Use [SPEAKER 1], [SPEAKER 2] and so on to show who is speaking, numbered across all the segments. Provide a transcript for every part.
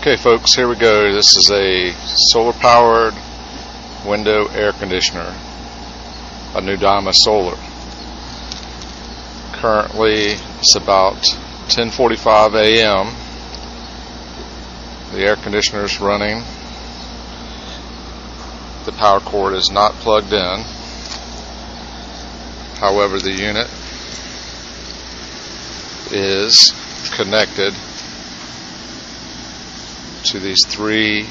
[SPEAKER 1] Okay folks, here we go. This is a solar powered window air conditioner, a New Dyma Solar. Currently it's about 10:45 a.m. The air conditioner is running. The power cord is not plugged in. However, the unit is connected to these three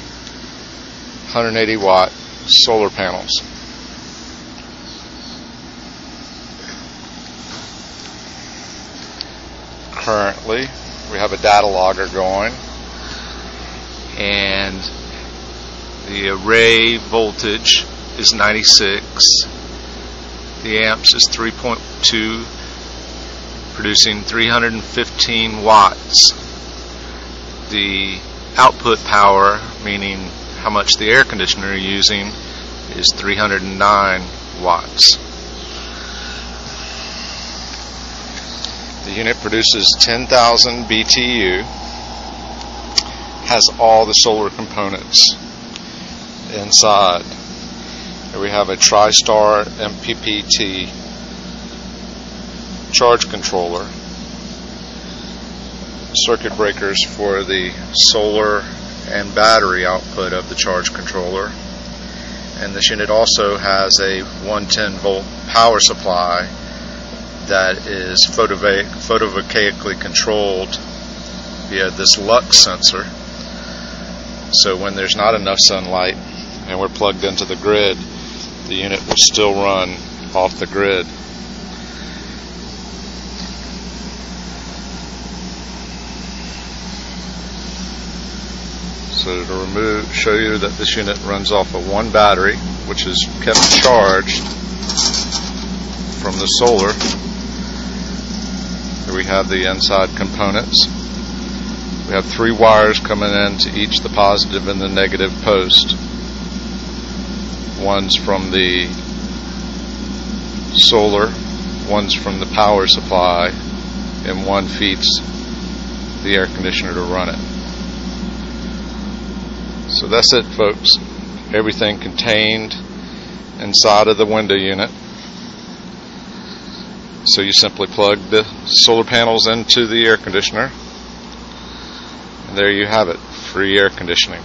[SPEAKER 1] 180 watt solar panels. Currently we have a data logger going, and the array voltage is 96. The amps is 3.2, producing 315 watts. The output power, meaning how much the air conditioner is using, is 309 watts. The unit produces 10,000 BTU, has all the solar components inside. Here we have a TriStar MPPT charge controller, circuit breakers for the solar and battery output of the charge controller, and this unit also has a 110 volt power supply that is photovoltaically controlled via this lux sensor. So when there's not enough sunlight and we're plugged into the grid, the unit will still run off the grid. So to show you that this unit runs off of one battery, which is kept charged from the solar. Here we have the inside components. We have three wires coming in to each the positive and the negative post. One's from the solar, one's from the power supply, and one feeds the air conditioner to run it. So that's it, folks. Everything contained inside of the window unit. So you simply plug the solar panels into the air conditioner, and there you have it, free air conditioning.